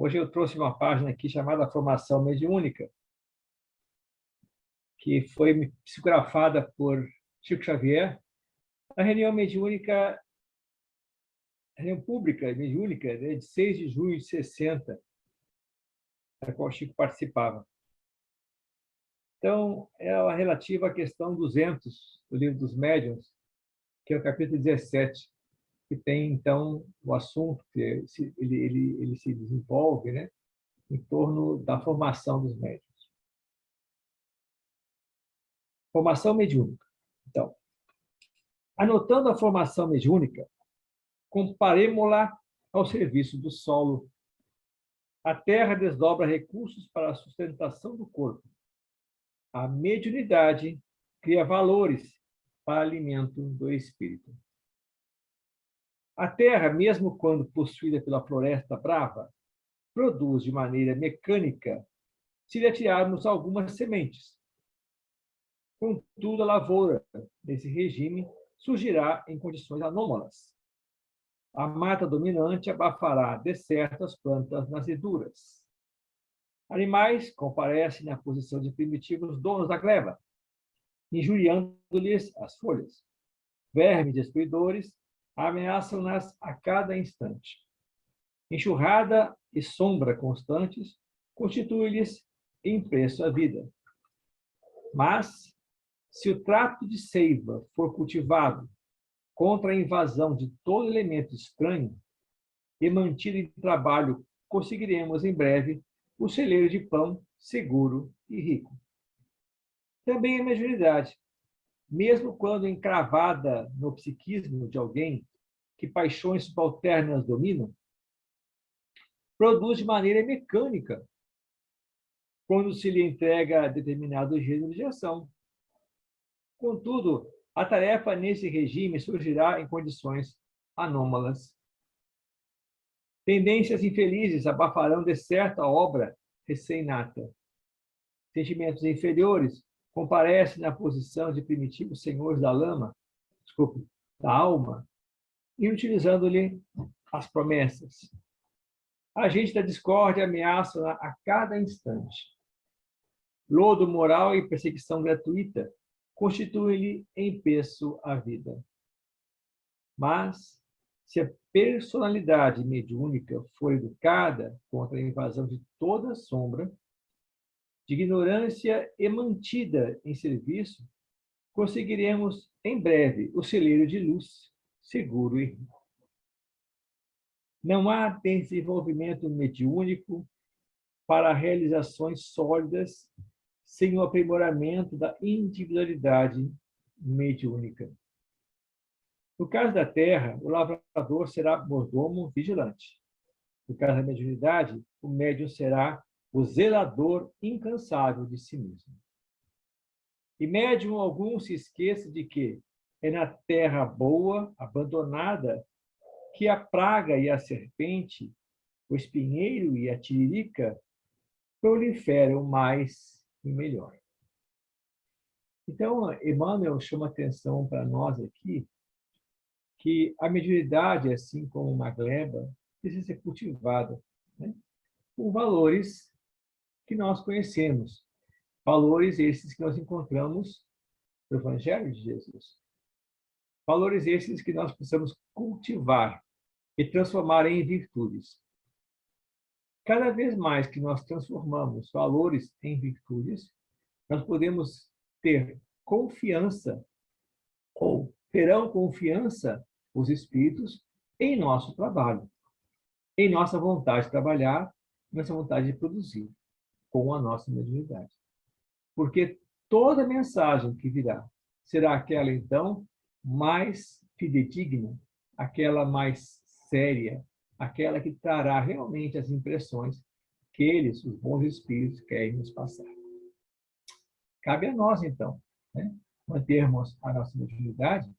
Hoje eu trouxe uma página aqui chamada Formação Mediúnica, que foi psicografada por Chico Xavier. A reunião mediúnica, a reunião pública mediúnica, né, de 6 de junho de 60, da qual Chico participava. Então, é a relativa à questão 200 do Livro dos Médiuns, que é o capítulo 17, que tem, então, o assunto que ele se desenvolve, né, em torno da formação dos médiuns. Formação mediúnica. Então, anotando a formação mediúnica, comparemo-la ao serviço do solo. A terra desdobra recursos para a sustentação do corpo. A mediunidade cria valores para alimento do espírito. A terra, mesmo quando possuída pela floresta brava, produz de maneira mecânica se lhe atirarmos algumas sementes. Contudo, a lavoura, nesse regime, surgirá em condições anômalas. A mata dominante abafará desertas plantas nasceduras. Animais comparecem na posição de primitivos donos da gleba, injuriando-lhes as folhas. Vermes destruidores ameaçam-nas a cada instante. Enxurrada e sombra constantes constituem-lhes em preço a vida. Mas, se o trato de seiva for cultivado contra a invasão de todo elemento estranho e mantido em trabalho, conseguiremos em breve o celeiro de pão seguro e rico. Também a mediunidade, mesmo quando encravada no psiquismo de alguém que paixões subalternas dominam, produz de maneira mecânica quando se lhe entrega determinado gênero de ação. Contudo, a tarefa nesse regime surgirá em condições anômalas. Tendências infelizes abafarão de certa obra recém-nata. Sentimentos inferiores comparecem na posição de primitivos senhores da da alma, inutilizando-lhe as promessas. Agentes da discórdia ameaçam a cada instante. Lodo moral e perseguição gratuita constituem-lhe em peso a vida. Mas, se a personalidade mediúnica for educada contra a invasão de toda sombra, de ignorância e mantida em serviço, conseguiremos, em breve, o celeiro de luz, seguro e rico. Não há desenvolvimento mediúnico para realizações sólidas sem o aprimoramento da individualidade mediúnica. No caso da terra, o lavrador será mordomo vigilante. No caso da mediunidade, o médium será o zelador incansável de si mesmo. E médium algum se esqueça de que é na terra boa, abandonada, que a praga e a serpente, o espinheiro e a tiririca proliferam mais e melhor. Então, Emmanuel chama atenção para nós aqui que a mediunidade, assim como uma gleba, precisa ser cultivada, né, com valores que nós conhecemos, valores esses que nós encontramos no Evangelho de Jesus. Valores esses que nós precisamos cultivar e transformar em virtudes. Cada vez mais que nós transformamos valores em virtudes, nós podemos ter confiança, ou terão confiança os espíritos em nosso trabalho, em nossa vontade de trabalhar, nossa vontade de produzir com a nossa mediunidade. Porque toda mensagem que virá será aquela, então, mais fidedigna, aquela mais séria, aquela que trará realmente as impressões que eles, os bons espíritos, querem nos passar. Cabe a nós, então, né, mantermos a nossa mediunidade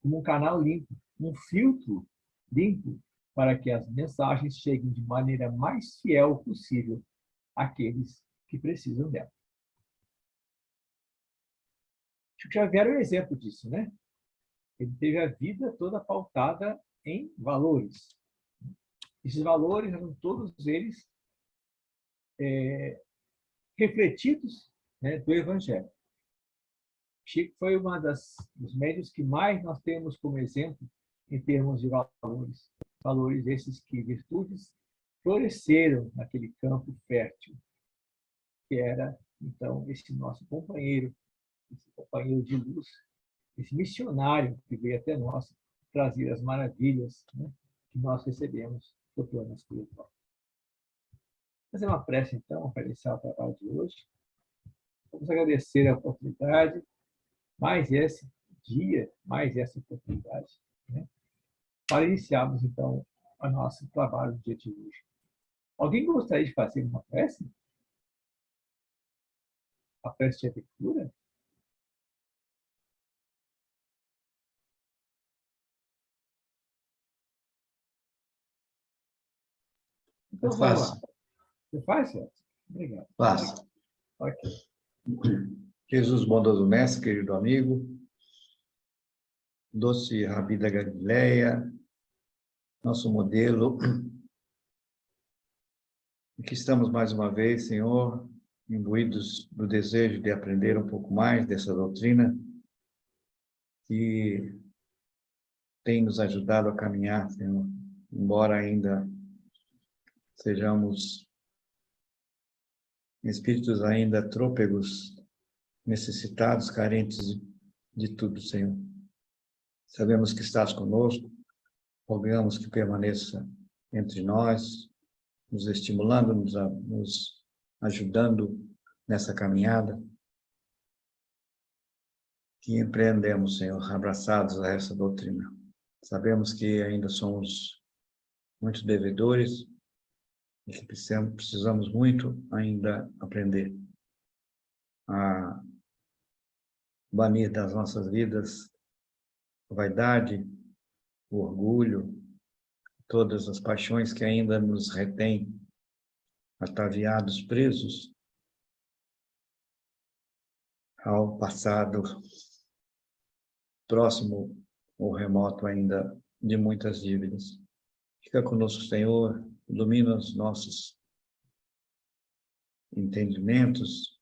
como um canal limpo, um filtro limpo, para que as mensagens cheguem de maneira mais fiel possível àqueles que precisam dela. Chico Xavier é um exemplo disso, né? Ele teve a vida toda pautada em valores. Esses valores eram todos eles refletidos, né, do Evangelho. Chico foi dos médiuns que mais nós temos como exemplo em termos de valores. Valores esses que virtudes floresceram naquele campo fértil, que era, então, esse nosso companheiro de luz, esse missionário que veio até nós trazer as maravilhas, né, que nós recebemos do plano espiritual. Fazer uma prece, então, para iniciar o trabalho de hoje. Vamos agradecer a oportunidade, mais esse dia, mais essa oportunidade, né, para iniciarmos, então, o nosso trabalho no dia de hoje. Alguém gostaria de fazer uma prece? A prece de abertura? Então, Eu vamos faço. lá. Você faz, Celso? Obrigado. Faço. Ok. Jesus, bondoso mestre, querido amigo, doce Rabi da Galileia, nosso modelo, aqui estamos mais uma vez, Senhor, imbuídos do desejo de aprender um pouco mais dessa doutrina que tem nos ajudado a caminhar, Senhor, embora ainda sejamos espíritos ainda trôpegos, necessitados, carentes de tudo, Senhor. Sabemos que estás conosco, rogamos que permaneça entre nós, nos estimulando, nos ajudando nessa caminhada que empreendemos, Senhor, abraçados a essa doutrina. Sabemos que ainda somos muito devedores e que precisamos muito ainda aprender a banir das nossas vidas a vaidade, o orgulho, todas as paixões que ainda nos retêm ataviados, presos ao passado próximo ou remoto ainda de muitas dívidas. Fica conosco, Senhor, ilumina os nossos entendimentos,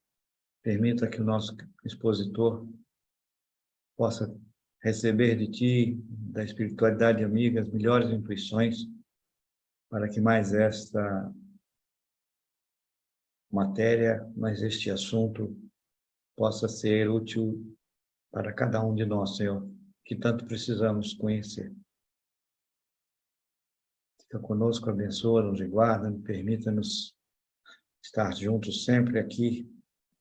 permita que o nosso expositor possa receber de Ti, da espiritualidade amiga, as melhores intuições, para que mais esta matéria, mais este assunto, possa ser útil para cada um de nós, Senhor, que tanto precisamos conhecer. Fica conosco, abençoa-nos e guarda-nos, permita-nos estar juntos sempre aqui,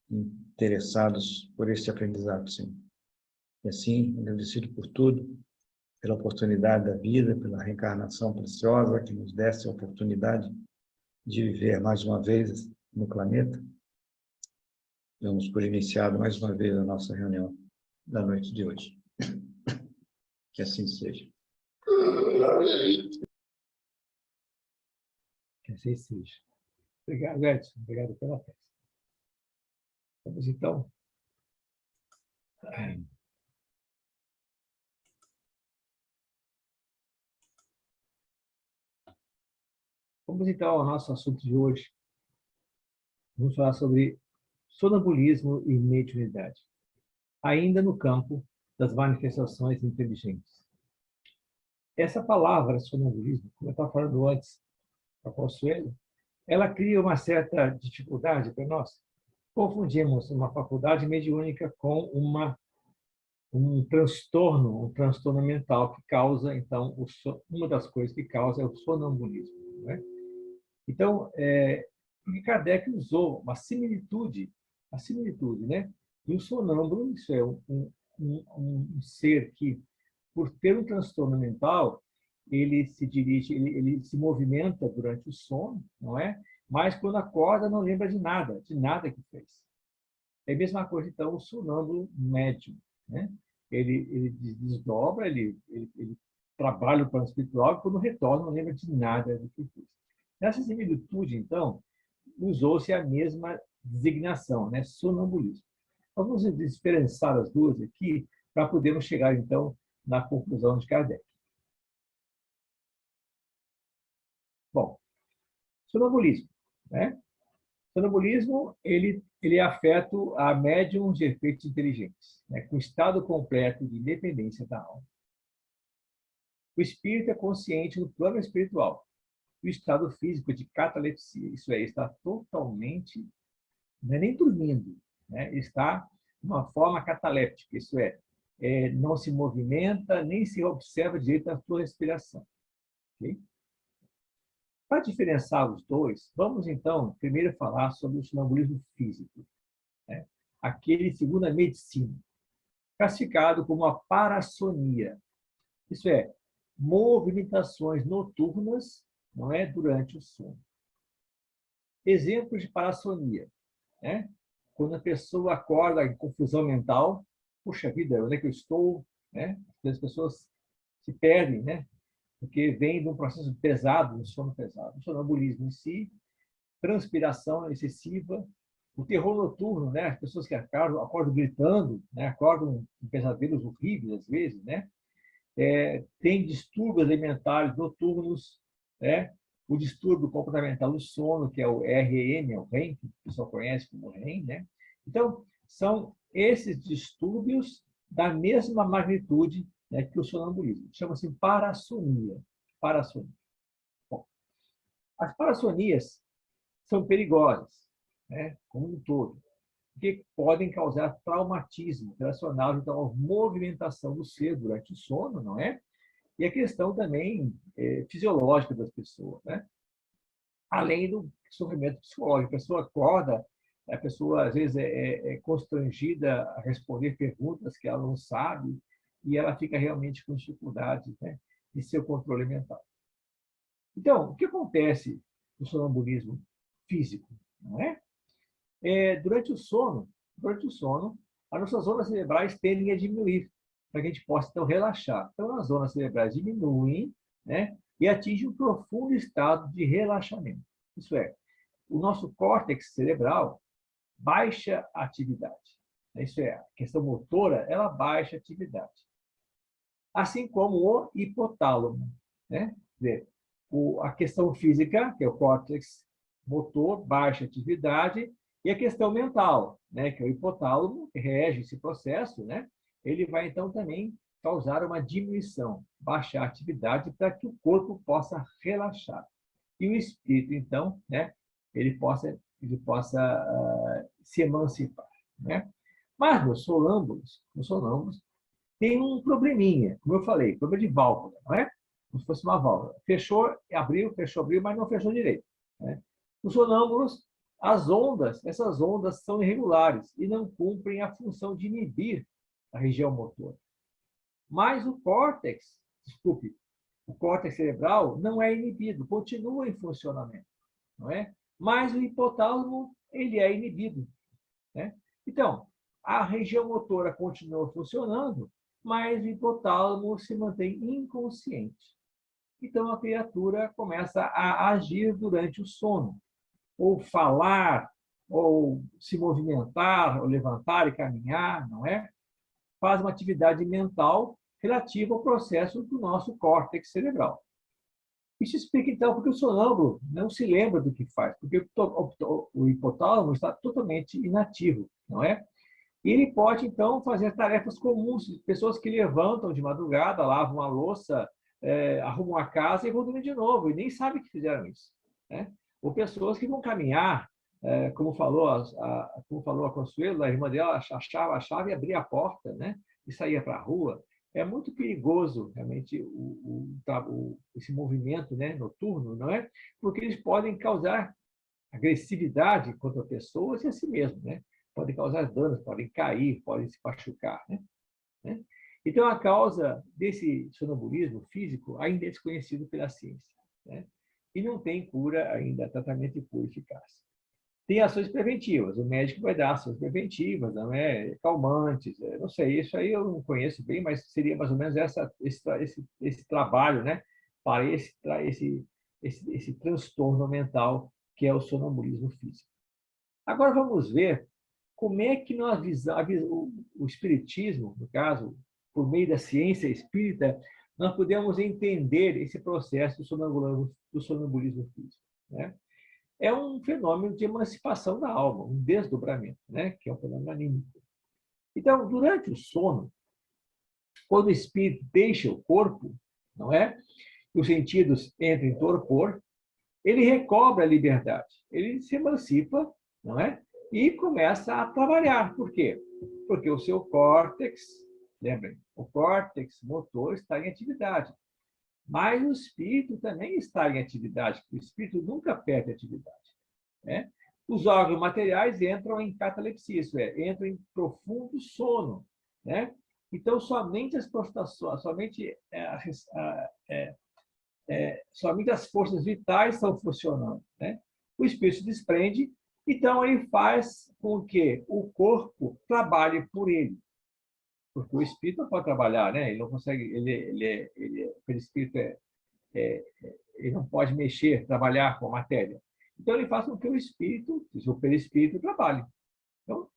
interessados por este aprendizado, Senhor. E assim, agradecido por tudo, pela oportunidade da vida, pela reencarnação preciosa que nos desse a oportunidade de viver mais uma vez no planeta. Damos por iniciado mais uma vez a nossa reunião da noite de hoje. Que assim seja. Que assim seja. Obrigado, Edson. Obrigado pela festa. Vamos, então. Vamos, então, ao nosso assunto de hoje. Vamos falar sobre sonambulismo e mediunidade, ainda no campo das manifestações inteligentes. Essa palavra, sonambulismo, como eu estava falando antes, para Consuelo, ela cria uma certa dificuldade para nós. Confundimos uma faculdade mediúnica com um transtorno mental que causa, então, uma das coisas que causa é o sonambulismo, né? Então, Kardec usou uma similitude, né? E o sonâmbulo, isso é um ser que, por ter um transtorno mental, ele se dirige, ele se movimenta durante o sono, não é? Mas quando acorda não lembra de nada que fez. É a mesma coisa, então, o sonâmbulo médium, né? Ele desdobra, ele trabalha o plano espiritual e quando retorna não lembra de nada do que fez. Nessa similitude, então, usou-se a mesma designação, né? Sonambulismo. Vamos diferenciar as duas aqui para podermos chegar, então, na conclusão de Kardec. Bom, sonambulismo, né? sonambulismo, ele é afeto a médiums de efeitos inteligentes, né, com estado completo de independência da alma. O espírito é consciente no plano espiritual. O estado físico de catalepsia, isso é, está totalmente, não é nem dormindo, né, está de uma forma cataléptica, isso é, não se movimenta, nem se observa direito a sua respiração. Okay? Para diferenciar os dois, vamos então primeiro falar sobre o sonambulismo físico, né? Aquele, segundo a medicina, classificado como a parassonia. Isso é, movimentações noturnas, não é, durante o sono. Exemplos de parassonia, né? Quando a pessoa acorda em confusão mental, puxa vida, onde é que eu estou? Né? As pessoas se perdem, né? Porque vem de um processo pesado, um sono pesado. O sonambulismo em si, transpiração excessiva, o terror noturno, né? As pessoas que acordam gritando, né? Acordam com pesadelos horríveis às vezes, né? Tem distúrbios alimentares noturnos, né? O distúrbio comportamental do sono, que é o REM, é o REM, que o pessoal conhece como REM, né? Então, são esses distúrbios da mesma magnitude, né, que o sonambulismo. Chama-se parassonia. Parassonia. Bom, as parassonias são perigosas, né, como um todo, porque podem causar traumatismo relacionado então, à movimentação do ser durante o sono, não é? E a questão também fisiológica das pessoas, né? Além do sofrimento psicológico. A pessoa acorda, a pessoa às vezes é constrangida a responder perguntas que ela não sabe e ela fica realmente com dificuldade, né, de seu controle mental. Então, o que acontece no sonambulismo físico? Não é? Durante o sono, as nossas ondas cerebrais tendem a diminuir, para que a gente possa, então, relaxar. Então, as ondas cerebrais diminuem, né, e atingem um profundo estado de relaxamento. Isso é, o nosso córtex cerebral baixa a atividade. Isso é, a questão motora, ela baixa a atividade. Assim como o hipotálamo, né? Quer dizer, a questão física, que é o córtex motor, baixa atividade, e a questão mental, né, que é o hipotálamo, que rege esse processo, né, ele vai, então, também causar uma diminuição, baixar a atividade para que o corpo possa relaxar. E o espírito, então, né, ele possa se emancipar. Né? Mas nos sonâmbulos, tem um probleminha, como eu falei, problema de válvula, não é? Como se fosse uma válvula. Fechou, abriu, mas não fechou direito. Né? Nos sonâmbulos, essas ondas são irregulares e não cumprem a função de inibir a região motora. Mas o córtex cerebral não é inibido, continua em funcionamento, não é? Mas o hipotálamo, ele é inibido, né? Então, a região motora continua funcionando, mas o hipotálamo se mantém inconsciente. Então, a criatura começa a agir durante o sono, ou falar, ou se movimentar, ou levantar e caminhar, não é? Faz uma atividade mental relativa ao processo do nosso córtex cerebral. Isso explica, então, porque o sonâmbulo não se lembra do que faz, porque o hipotálamo está totalmente inativo, não é? E ele pode, então, fazer tarefas comuns, pessoas que levantam de madrugada, lavam a louça, arrumam a casa e vão dormir de novo, e nem sabem que fizeram isso. Né? Ou pessoas que vão caminhar, como falou a Consuelo, a irmã dela achava a chave e abria a porta, né? E saía para a rua. É muito perigoso, realmente, esse movimento, né, noturno, não é? Porque eles podem causar agressividade contra pessoas e a si mesmo, né? Podem causar danos, podem cair, podem se machucar, né? Então, a causa desse sonambulismo físico ainda é desconhecido pela ciência, né? E não tem cura ainda, tratamento e cura eficaz. Tem ações preventivas, o médico vai dar ações preventivas, não é? Calmantes, não sei, isso aí eu não conheço bem, mas seria mais ou menos esse trabalho, né? Para esse transtorno mental que é o sonambulismo físico. Agora vamos ver como é que nós o espiritismo, no caso, por meio da ciência espírita, nós podemos entender esse processo do sonambulismo físico, né? é um fenômeno de emancipação da alma, um desdobramento, né? Que é um fenômeno anímico. Então, durante o sono, quando o espírito deixa o corpo, não é? Os sentidos entram em torpor, ele recobra a liberdade, ele se emancipa, não é? E começa a trabalhar. Por quê? Porque o seu córtex, lembrem, o córtex motor está em atividade, mas o espírito também está em atividade, porque o espírito nunca perde atividade, né? Os órgãos materiais entram em catalepsia, isso é, entram em profundo sono, né? Então, somente as prostrações, somente as forças vitais estão funcionando, né? O espírito se desprende, então ele faz com que o corpo trabalhe por ele, porque o espírito não pode trabalhar, né? Ele não consegue, o espírito ele não pode mexer, trabalhar com a matéria. Então ele faz com que o espírito, o perispírito, trabalhe. Então,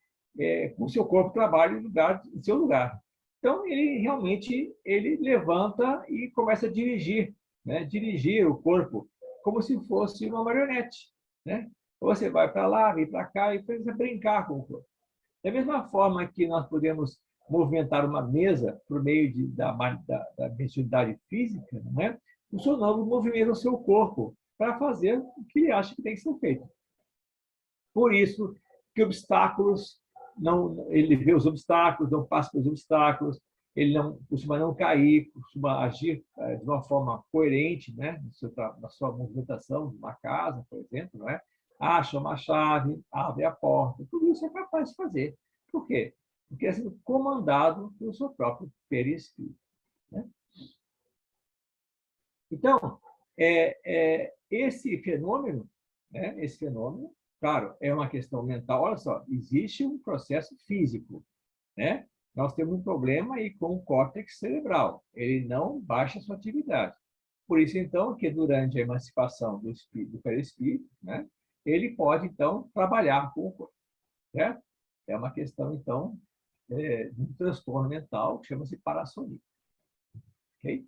o seu corpo trabalha em seu lugar. Então ele realmente ele levanta e começa a dirigir, né? Dirigir o corpo como se fosse uma marionete, né? Você vai para lá, vem para cá e começa a brincar com o corpo. Da mesma forma que nós podemos movimentar uma mesa por meio da mediunidade física, não é? O sonâmbulo movimenta o seu corpo para fazer o que ele acha que tem que ser feito. Por isso que obstáculos, ele vê os obstáculos, não passa pelos obstáculos, ele não costuma não cair, costuma agir de uma forma coerente, né, na sua movimentação de uma casa, por exemplo, não é? Acha uma chave, abre a porta, tudo isso é capaz de fazer. Por quê? Porque é sendo comandado pelo seu próprio perispírito, né? Então, esse fenômeno, né, claro, é uma questão mental. Olha só, existe um processo físico, né? Nós temos um problema aí com o córtex cerebral. Ele não baixa a sua atividade. Por isso, então, que durante a emancipação do espírito, do perispírito, né, ele pode, então, trabalhar com o corpo, certo? É uma questão, então, de um transtorno mental que chama-se parassonia. Ok?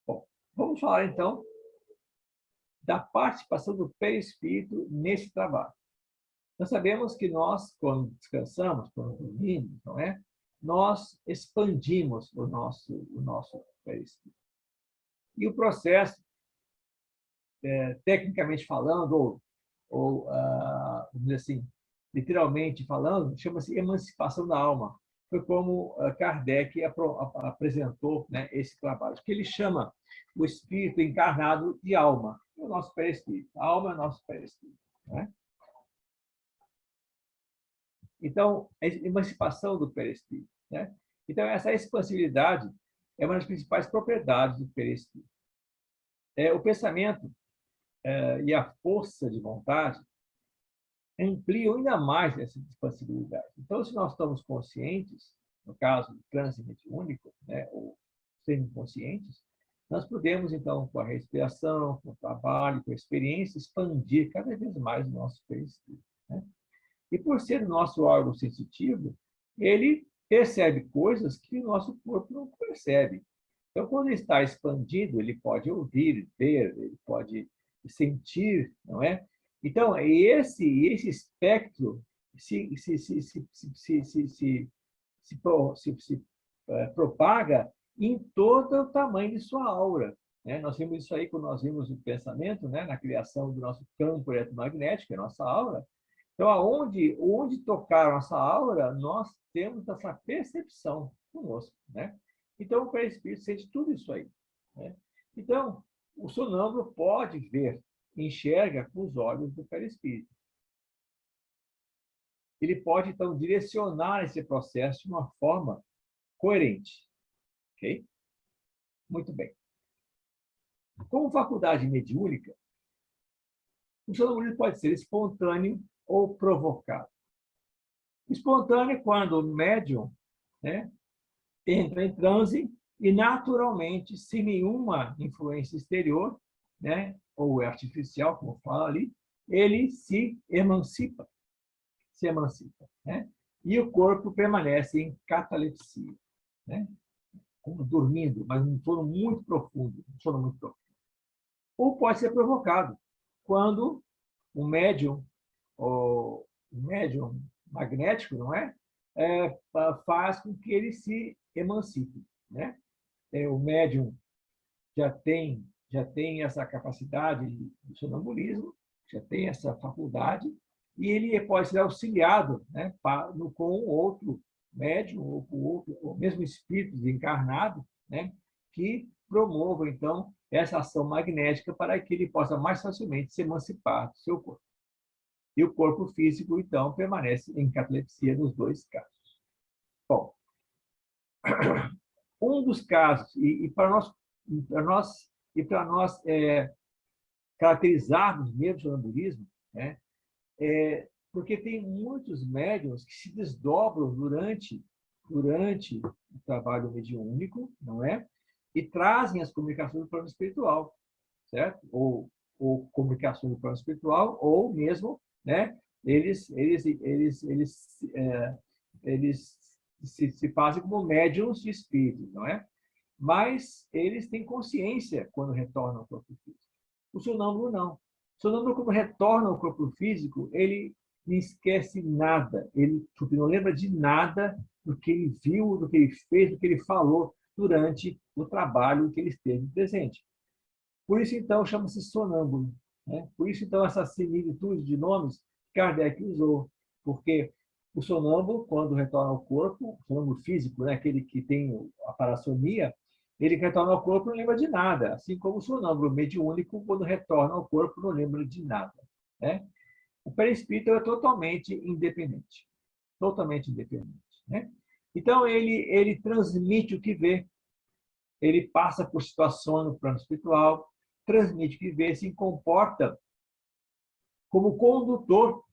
Bom, vamos falar, então, da participação do perispírito nesse trabalho. Nós sabemos que nós, quando descansamos, quando dormimos, não é? Nós expandimos o nosso perispírito. E o processo, tecnicamente falando, vamos dizer assim, literalmente falando, chama-se emancipação da alma. Foi como Kardec apresentou, né, esse trabalho, que ele chama o espírito encarnado de alma, é o nosso perispírito. A alma é o nosso perispírito, né? Então, a emancipação do perispírito, né? Então, essa expansibilidade é uma das principais propriedades do perispírito. O pensamento e a força de vontade ampliam ainda mais essa expansibilidade. Então, se nós estamos conscientes, no caso do transe mediúnico, né, ou semi-conscientes, nós podemos, então, com a respiração, com o trabalho, com a experiência, expandir cada vez mais o nosso perispírito, né? E por ser o nosso órgão sensitivo, ele percebe coisas que o nosso corpo não percebe. Então, quando ele está expandido, ele pode ouvir, ver, ele pode sentir, não é? Então, esse espectro se propaga em todo o tamanho de sua aura, né? Nós vimos isso aí quando nós vimos o pensamento, né, na criação do nosso campo eletromagnético, a nossa aura. Então, onde tocar a nossa aura, nós temos essa percepção conosco, né? Então, o perispírito sente tudo isso aí, né? Então, o sonâmbulo pode ver, enxerga com os olhos do perispírito. Ele pode, então, direcionar esse processo de uma forma coerente. Ok? Muito bem. Como faculdade mediúnica, o sonambulismo pode ser espontâneo ou provocado. Espontâneo é quando o médium, né, entra em transe e, naturalmente, sem nenhuma influência exterior, né, ou artificial, como fala ali, ele se emancipa, né? E o corpo permanece em catalepsia, né? Como dormindo, mas um sono muito profundo, Ou pode ser provocado, quando o médium, o médium magnético, não é? Faz com que ele se emancipe, né? O médium já tem essa capacidade de sonambulismo, já tem essa faculdade, e ele pode ser auxiliado, né, com outro médium ou com outro, ou mesmo espírito encarnado, né, que promova, então, essa ação magnética para que ele possa mais facilmente se emancipar do seu corpo. E o corpo físico, então, permanece em catalepsia nos dois casos. Bom, um dos casos, e para nós caracterizarmos mesmo o sonambulismo, né, porque tem muitos médiuns que se desdobram durante o trabalho mediúnico, não é? E trazem as comunicações do plano espiritual, certo? Ou comunicações do plano espiritual, ou mesmo, né? Eles se fazem como médiuns de espírito, não é? Mas eles têm consciência quando retornam ao corpo físico. O sonâmbulo não. O sonâmbulo, quando retorna ao corpo físico, ele não esquece nada. Ele não lembra de nada do que ele viu, do que ele fez, do que ele falou durante o trabalho que ele esteve presente. Por isso, então, chama-se sonâmbulo, né? Por isso, então, essa similitude de nomes Kardec usou, porque o sonâmbulo, quando retorna ao corpo, o sonâmbulo físico, né, aquele que tem a parassonia, ele retorna ao corpo e não lembra de nada, assim como o sonâmbulo mediúnico, quando retorna ao corpo, não lembra de nada, né? O perispírito é totalmente independente, né? Então, ele transmite o que vê, ele passa por situações no plano espiritual, transmite o que vê, se comporta como condutor,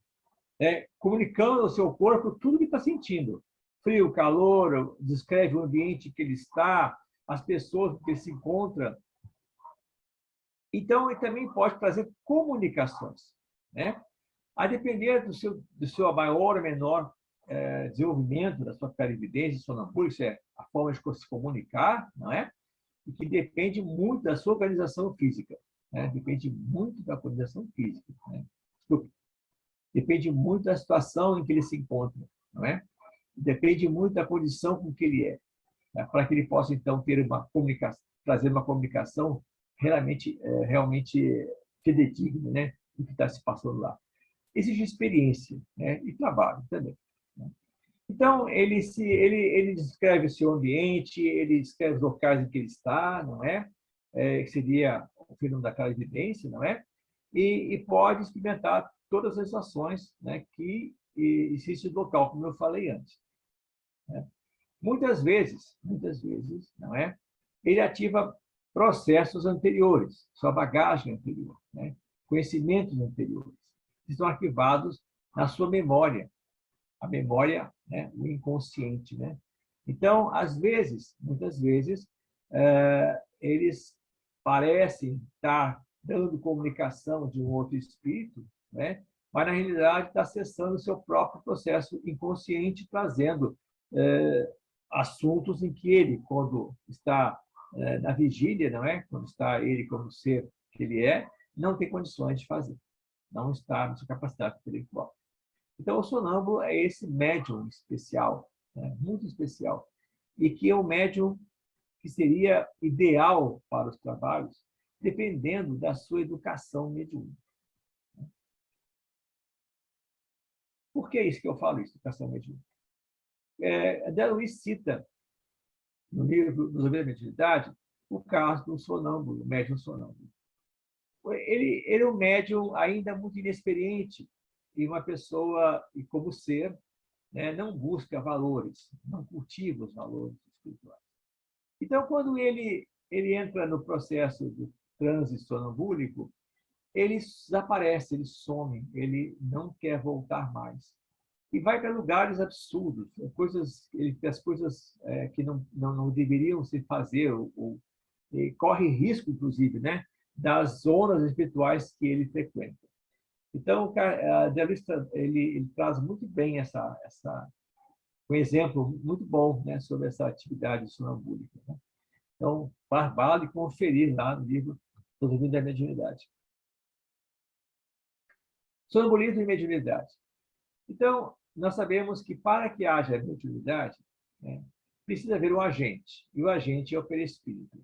comunicando ao seu corpo tudo que está sentindo. Frio, calor, descreve o ambiente que ele está, as pessoas que ele se encontra. Então, ele também pode trazer comunicações, né? A depender do seu maior ou menor desenvolvimento, da sua clarividência sonambúlica, isso é a forma de se comunicar, não é? E que depende muito da sua organização física, né? Depende muito da organização física, né? Depende muito da situação em que ele se encontra, não é? Depende muito da condição com que ele é, né? Para que ele possa, então, ter uma comunicação, trazer uma comunicação realmente fidedigna, né? Do que está se passando lá. Exige experiência, né? E trabalho também, né? Então, ele descreve o seu ambiente, ele descreve os locais em que ele está, não é? Que seria o fenômeno da clarividência, não é? E pode experimentar todas as ações, né, que existe no local, como eu falei antes, né? Muitas vezes, não é? Ele ativa processos anteriores, sua bagagem anterior, né? Conhecimentos anteriores, que estão arquivados na sua memória, a memória, né, o inconsciente, né? Então, muitas vezes, eles parecem estar dando comunicação de um outro espírito, né? Mas, na realidade, está acessando o seu próprio processo inconsciente, trazendo assuntos em que ele, quando está na vigília, não é? Quando está ele como ser que ele é, não tem condições de fazer, não está na sua capacidade intelectual. Então, o sonâmbulo é esse médium especial, né? Muito especial, e que é um médium que seria ideal para os trabalhos, dependendo da sua educação mediúnica. Por que isso que eu falo isso, educação mediúnica? André Luiz cita, no livro Dos Obreiros da Mediunidade, o caso do sonâmbulo, médium sonâmbulo. Ele é um médium ainda muito inexperiente, e uma pessoa, e como ser, né, não busca valores, não cultiva os valores espirituais. Então, quando ele entra no processo do transe sonambúlico, ele desaparece, ele some, ele não quer voltar mais. E vai para lugares absurdos, as coisas que não deveriam se fazer, corre risco, inclusive, né, das zonas espirituais que ele frequenta. Então, a Delista, ele traz muito bem um exemplo muito bom, né, sobre essa atividade sonambúlica, né? Então, vale conferir lá no livro Dos Obreiros da Mediunidade. Sonambulismo e mediunidade. Então, nós sabemos que para que haja mediunidade, né, precisa haver um agente, e o agente é o perispírito.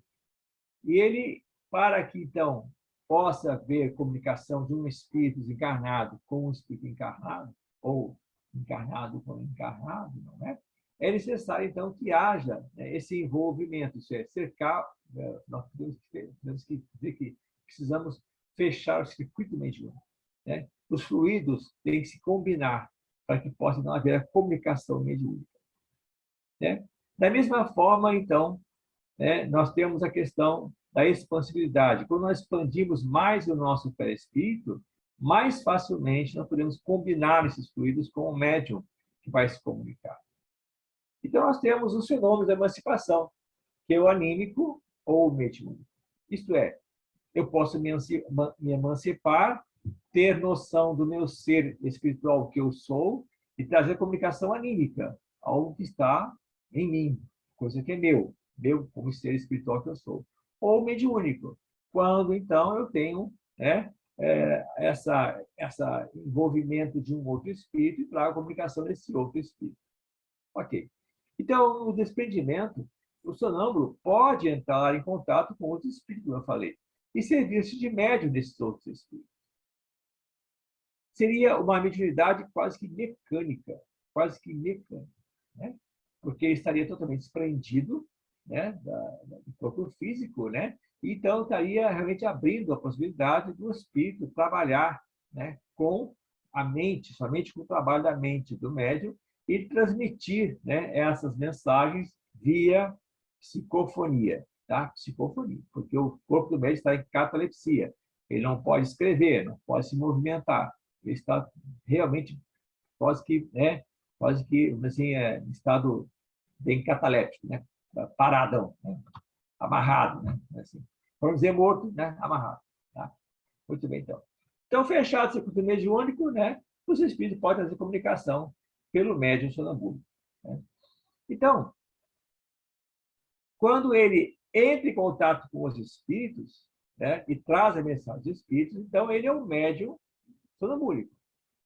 E ele, para que, então, possa haver comunicação de um espírito desencarnado com um espírito encarnado, ou encarnado com encarnado, não é? É necessário, então, que haja, né, esse envolvimento, isso é, cercar, nós temos que dizer que precisamos fechar o circuito mediúnico, né? Os fluidos têm que se combinar para que possa não haver a comunicação mediúnica, né? Da mesma forma, então, né, nós temos a questão da expansibilidade. Quando nós expandimos mais o nosso perispírito, mais facilmente nós podemos combinar esses fluidos com o médium que vai se comunicar. Então, nós temos os fenômenos da emancipação, que é o anímico ou o mediúnico. Isto é, eu posso me emancipar, ter noção do meu ser espiritual que eu sou e trazer comunicação anímica, algo que está em mim, coisa que é meu como ser espiritual que eu sou. Ou mediúnico, quando então eu tenho, né, essa envolvimento de um outro espírito e trago a comunicação desse outro espírito. Ok. Então, no desprendimento, o sonâmbulo pode entrar em contato com outros espíritos, como eu falei, e servir-se de médium desses outros espíritos. Seria uma mediunidade quase que mecânica, né? Porque ele estaria totalmente desprendido, né, do corpo físico, né? Então, estaria realmente abrindo a possibilidade do espírito trabalhar, né, com a mente, somente com o trabalho da mente do médium, e transmitir, né, essas mensagens via psicofonia, tá? Psicofonia, porque o corpo do médium está em catalepsia. Ele não pode escrever, não pode se movimentar. Ele está realmente quase que assim, em estado bem cataléptico, né? Paradão, né? Amarrado, né? Assim. Vamos dizer morto, né? Amarrado. Tá? Muito bem, então. Então, fechado o circuito mediúnico, né? Os espíritos podem fazer comunicação pelo médium sonambúlico. Né? Então, quando ele entra em contato com os espíritos, né, e traz a mensagem dos espíritos, então ele é um médium sonambúlico,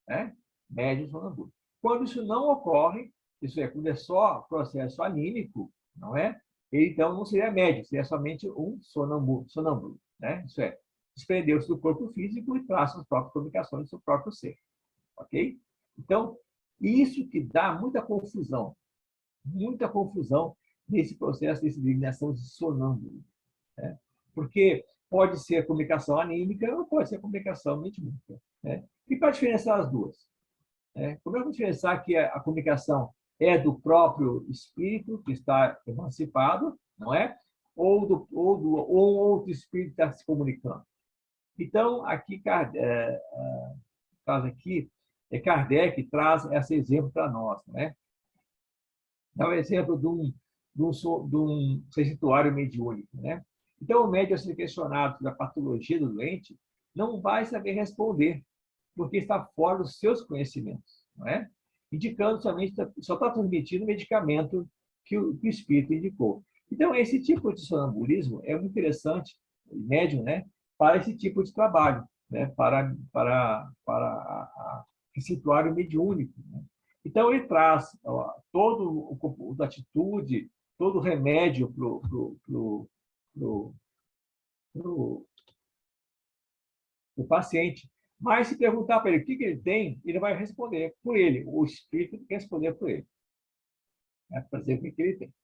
né? Médium sonambúlico. Quando isso não ocorre, isso é, quando é só processo anímico, não é? Ele, então, não seria médium, seria somente um sonâmbulo, né? Isso é, desprendeu-se do corpo físico e traz suas próprias comunicações do seu próprio ser, ok? Então, isso que dá muita confusão nesse processo de designação de sonâmbulo, né? Porque pode ser a comunicação anímica ou pode ser a comunicação mediúnica, né? E para diferenciar as duas? Como eu vou diferenciar que a comunicação é do próprio espírito que está emancipado, não é? Ou outro espírito está se comunicando. Então, aqui, caso aqui, Kardec traz esse exemplo para nós, não é? Dá um exemplo de um residuário mediúnico, né? Então, o médium, ao ser questionado sobre a patologia do doente, não vai saber responder, porque está fora dos seus conhecimentos, não é? Indicando somente, só está transmitindo o medicamento que o espírito indicou. Então, esse tipo de sonambulismo é muito interessante, médium, né, para esse tipo de trabalho, né, para rituário mediúnico. Né? Então, ele traz todo o atitude, todo o remédio para o paciente. Mas se perguntar para ele o que ele tem, ele vai responder por ele. O espírito quer responder por ele. Para dizer o que ele tem.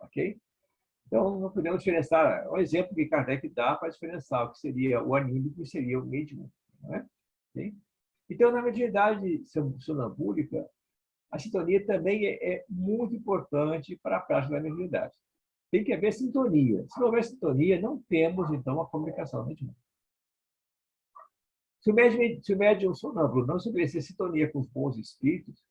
Ok? Então, não podemos diferenciar. O exemplo que Kardec dá para diferenciar o que seria o anímico e seria o mediúnico. Não é? Okay? Então, na mediunidade sonambúlica, a sintonia também é muito importante para a prática da mediunidade. Tem que haver sintonia. Se não houver sintonia, não temos, então, a comunicação mediúnica. Se o médium sonâmbulo não estabelecer sintonia com os bons espíritos,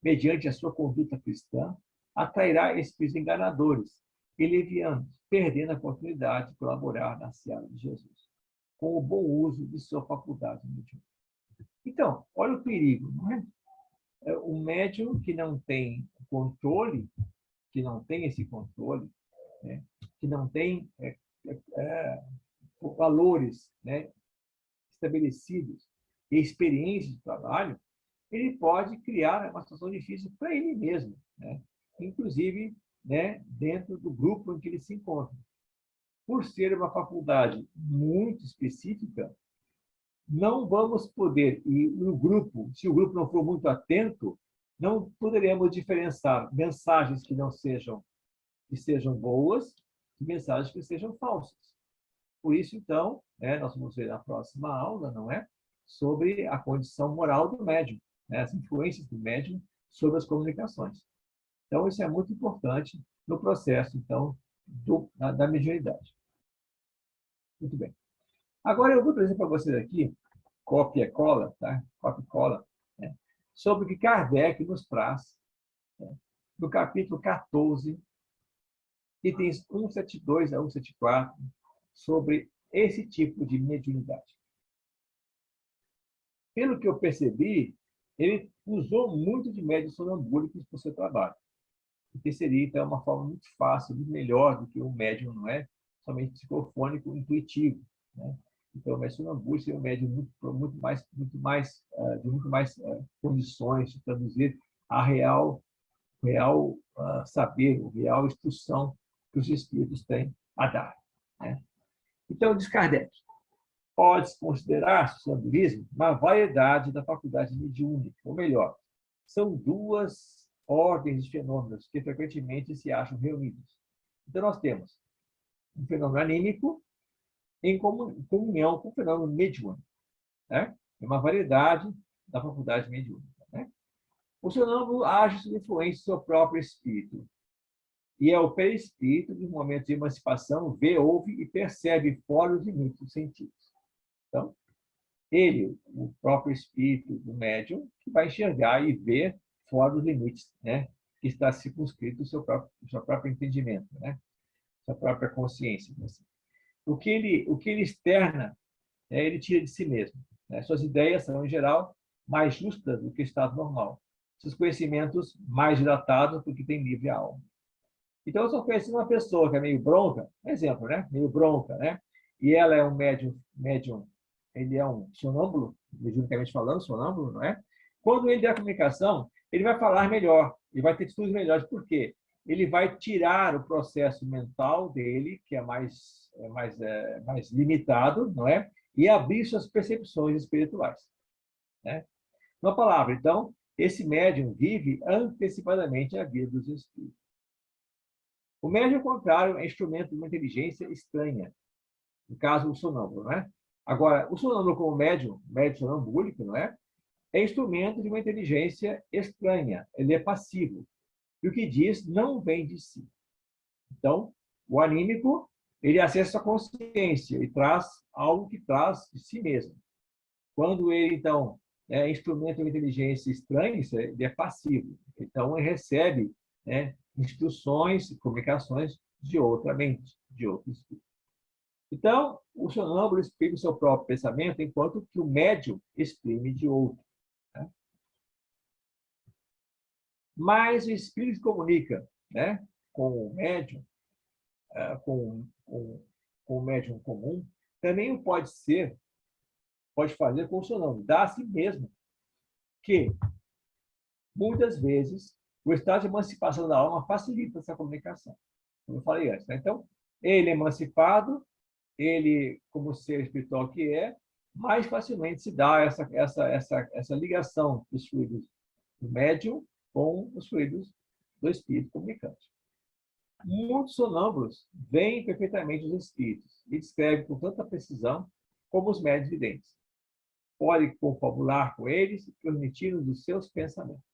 mediante a sua conduta cristã, atrairá espíritos enganadores e levianos, perdendo a oportunidade de colaborar na seara de Jesus, com o bom uso de sua faculdade mediúnica. Então, olha o perigo, não é? O médium que não tem controle, que não tem esse controle, né? Que não tem valores, né, estabelecidos, e experiência de trabalho, ele pode criar uma situação difícil para ele mesmo, né? Inclusive, né, dentro do grupo em que ele se encontra. Por ser uma faculdade muito específica, não vamos poder, e no grupo, se o grupo não for muito atento, não poderemos diferenciar mensagens que sejam boas e mensagens que sejam falsas. Por isso, então, né, nós vamos ver na próxima aula, não é? Sobre a condição moral do médium, né, as influências do médium sobre as comunicações. Então, isso é muito importante no processo, então, da mediunidade. Muito bem. Agora, eu vou trazer para vocês aqui, cópia e cola, tá? Cópia e cola, né? Sobre o que Kardec nos traz, né? No capítulo 14, itens 172 a 174, sobre esse tipo de mediunidade. Pelo que eu percebi, ele usou muito de médiuns sonambúlicos para o seu trabalho, porque seria, então, uma forma muito fácil, muito melhor do que um médium, não é? Somente psicofônico, intuitivo, né? Então, o médium sonambúlico seria um médium muito mais de muito mais condições de traduzir a real saber, a real instrução que os espíritos têm a dar, né? Então, diz Kardec, pode-se considerar o sonambulismo uma variedade da faculdade mediúnica, ou melhor, são duas ordens de fenômenos que frequentemente se acham reunidos. Então, nós temos um fenômeno anímico em comunhão com o fenômeno mediúnico, né? É uma variedade da faculdade mediúnica, né? O sonâmbulo age sob influência do seu próprio espírito, e é o perispírito, no momento de emancipação, vê, ouve e percebe fora os limites dos sentidos. Então, ele, o próprio espírito do médium, que vai enxergar e ver fora dos limites, né, que está circunscrito o seu próprio entendimento, né, sua própria consciência. Assim. O que ele externa, ele tira de si mesmo. Né? Suas ideias são, em geral, mais justas do que o estado normal. Seus conhecimentos mais dilatados do que tem livre a alma. Então, eu só conheci uma pessoa que é meio bronca, exemplo, né? Meio bronca, né? E ela é um médium, ele é um sonâmbulo, mediunicamente falando, sonâmbulo, não é? Quando ele der a comunicação, ele vai falar melhor, ele vai ter atitudes melhores. Por quê? Ele vai tirar o processo mental dele, que é mais limitado, não é? E abrir suas percepções espirituais, né? Uma palavra, então, esse médium vive antecipadamente a vida dos espíritos. O médium, ao contrário, é instrumento de uma inteligência estranha. No caso, o sonâmbulo, não é? Agora, o sonâmbulo como médium sonambúlico, não é? É instrumento de uma inteligência estranha. Ele é passivo. E o que diz não vem de si. Então, o anímico, ele acessa a consciência e traz algo que traz de si mesmo. Quando ele, então, é instrumento de uma inteligência estranha, ele é passivo. Então, ele recebe, né, instruções e comunicações de outra mente, de outro espírito. Então, o sonâmbulo exprime o seu próprio pensamento, enquanto que o médium exprime de outro, né? Mas o espírito comunica, né, com o médium, com o médium comum, também pode fazer com o sonâmbulo, dá a si mesmo que, muitas vezes, o estado de emancipação da alma facilita essa comunicação, como eu falei antes, né? Então, ele é emancipado, ele, como ser espiritual que é, mais facilmente se dá essa ligação dos fluidos do médium com os fluidos do espírito comunicante. Muitos sonâmbulos veem perfeitamente os espíritos e descrevem com tanta precisão como os médios videntes. Pode confabular com eles, transmitindo os seus pensamentos.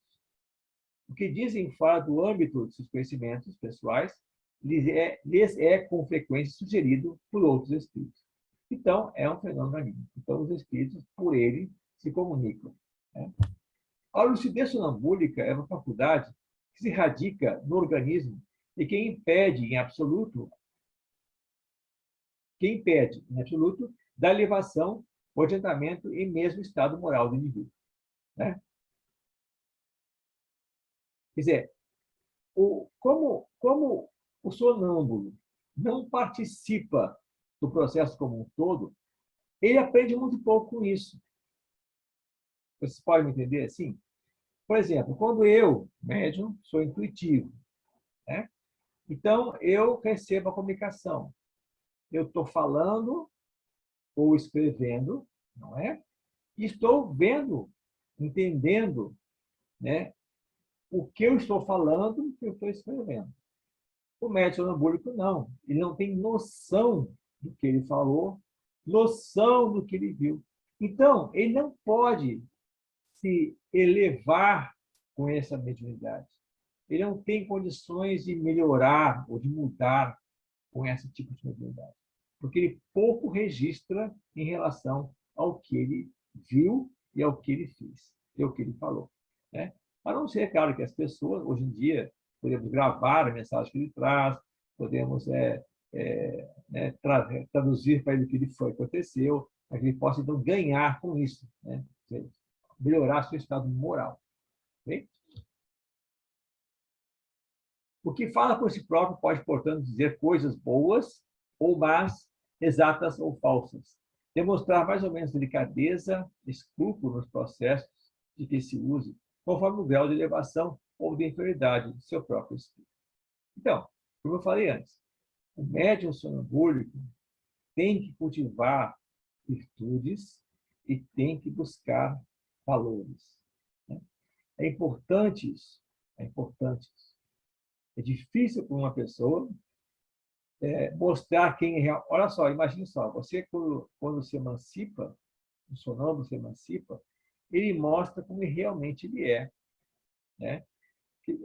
O que dizem fora do âmbito de seus conhecimentos pessoais lhes é com frequência sugerido por outros espíritos. Então, é um fenômeno anímico. Então, os espíritos, por ele, se comunicam, né? A lucidez sonambúlica é uma faculdade que se radica no organismo e que impede, em absoluto, da elevação, o adiantamento e mesmo estado moral do indivíduo, né? Quer dizer, como o sonâmbulo não participa do processo como um todo, ele aprende muito pouco com isso. Vocês podem me entender assim? Por exemplo, quando eu, médium, sou intuitivo, né? Então, eu recebo a comunicação. Eu estou falando ou escrevendo, não é? E estou vendo, entendendo, né, o que eu estou falando e o que eu estou escrevendo. O médium sonambúlico não. Ele não tem noção do que ele falou, noção do que ele viu. Então, ele não pode se elevar com essa mediunidade. Ele não tem condições de melhorar ou de mudar com esse tipo de mediunidade. Porque ele pouco registra em relação ao que ele viu e ao que ele fez, e ao que ele falou. Né? A não ser, claro, que as pessoas, hoje em dia, podemos gravar a mensagem que ele traz, podemos né, traduzir para ele o que ele foi, aconteceu, para que ele possa, então, ganhar com isso, né? Melhorar seu estado moral. Okay? O que fala por si próprio pode, portanto, dizer coisas boas ou más, exatas ou falsas. Demonstrar mais ou menos delicadeza, escrúpulo nos processos de que se use, conforme o grau de elevação ou de inferioridade do seu próprio espírito. Então, como eu falei antes, o médium sonambúlico tem que cultivar virtudes e tem que buscar valores. Né? É importante isso. É importante isso. É difícil para uma pessoa mostrar quem é real. Olha só, imagine só, você quando se emancipa, o sonâmbulo se emancipa, ele mostra como realmente ele é. Né?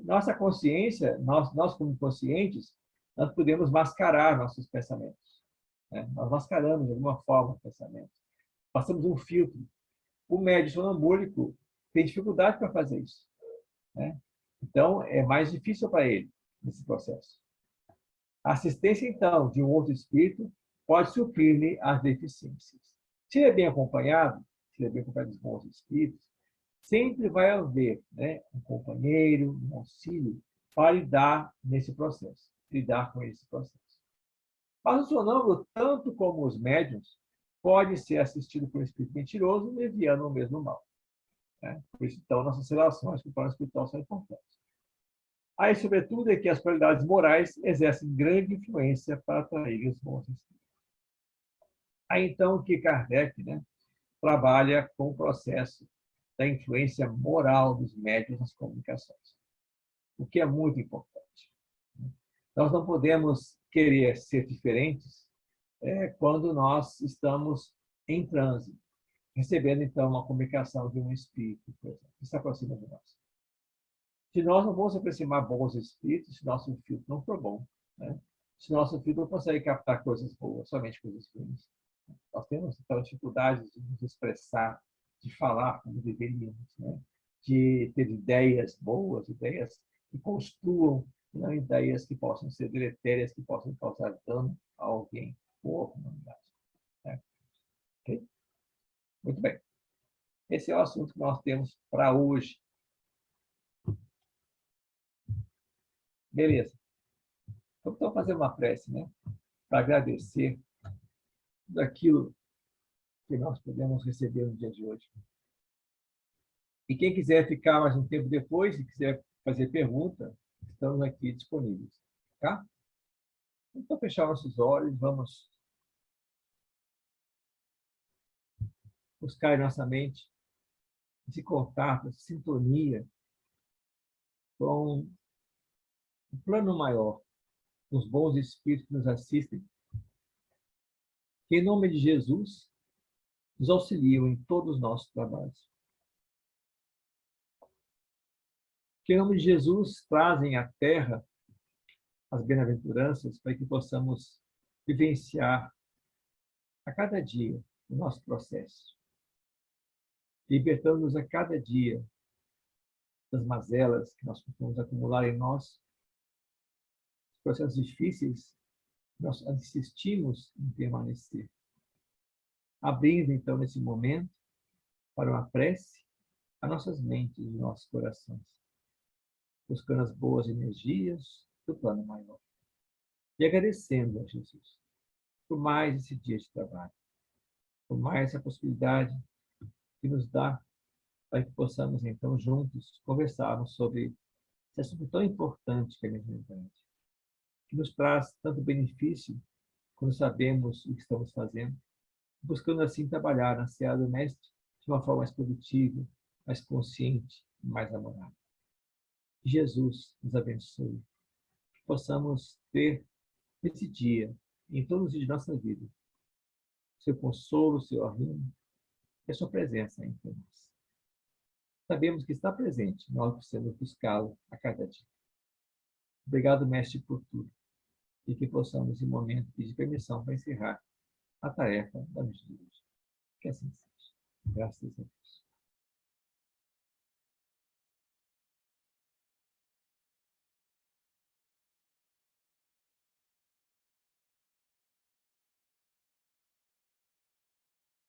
Nossa consciência, nós como conscientes, nós podemos mascarar nossos pensamentos. Né? Nós mascaramos de alguma forma os pensamentos. Passamos um filtro. O médium sonambúlico tem dificuldade para fazer isso. Né? Então, é mais difícil para ele nesse processo. A assistência, então, de um outro espírito pode suprir-lhe as deficiências. Se ele é bem acompanhado, se ele é bem acompanhado dos bons espíritos, sempre vai haver, né, um companheiro, um auxílio para lidar nesse processo, lidar com esse processo. Mas o sonâmbulo, tanto como os médiuns, pode ser assistido por um espírito mentiroso, leviano ou mesmo mal. Né? Por isso, então, nossas relações com o plano espiritual são importantes. Aí, sobretudo, é que as qualidades morais exercem grande influência para atrair os bons espíritos. Aí, então, que Kardec, né, trabalha com o processo da influência moral dos médiuns nas comunicações, o que é muito importante. Nós não podemos querer ser diferentes quando nós estamos em transe, recebendo, então, uma comunicação de um espírito, por exemplo, que se aproxima de nós. Se nós não vamos aproximar bons espíritos, se nosso filtro não for bom, né? Se nosso filtro não consegue captar coisas boas, somente coisas ruins, nós temos, então, dificuldades de nos expressar, de falar como deveríamos, né? De ter ideias boas, ideias que construam, não ideias que possam ser deletérias, que possam causar dano a alguém ou à comunidade. Né? Okay? Muito bem. Esse é o assunto que nós temos para hoje. Beleza. Então, fazer uma prece, né? Para agradecer tudo aquilo que nós podemos receber no dia de hoje. E quem quiser ficar mais um tempo depois, e quiser fazer pergunta, estamos aqui disponíveis. Tá? Então, fechar nossos olhos, vamos buscar em nossa mente esse contato, essa sintonia com o plano maior, os bons espíritos que nos assistem, que, em nome de Jesus, nos auxiliam em todos os nossos trabalhos. Que, em nome de Jesus, trazem à Terra as bem-aventuranças para que possamos vivenciar a cada dia o nosso processo, libertando-nos a cada dia das mazelas que nós costumamos acumular em nós, os processos difíceis que nós insistimos em permanecer. Abrindo, então, nesse momento, para uma prece, as nossas mentes e nossos corações, buscando as boas energias do plano maior. E agradecendo a Jesus por mais esse dia de trabalho, por mais essa possibilidade que nos dá para que possamos, então, juntos, conversarmos sobre esse assunto tão importante que é a mediunidade, que nos traz tanto benefício quando sabemos o que estamos fazendo, buscando, assim, trabalhar na seara do Mestre de uma forma mais produtiva, mais consciente e mais amorosa. Que Jesus nos abençoe, que possamos ter esse dia, em todos os dias de nossa vida, seu consolo, seu arrimo e a sua presença entre nós. Sabemos que está presente, nós precisamos buscá-lo a cada dia. Obrigado, Mestre, por tudo, e que possamos, em momento, pedir permissão para encerrar a tarefa da noite de hoje. Que assim seja. Graças a Deus.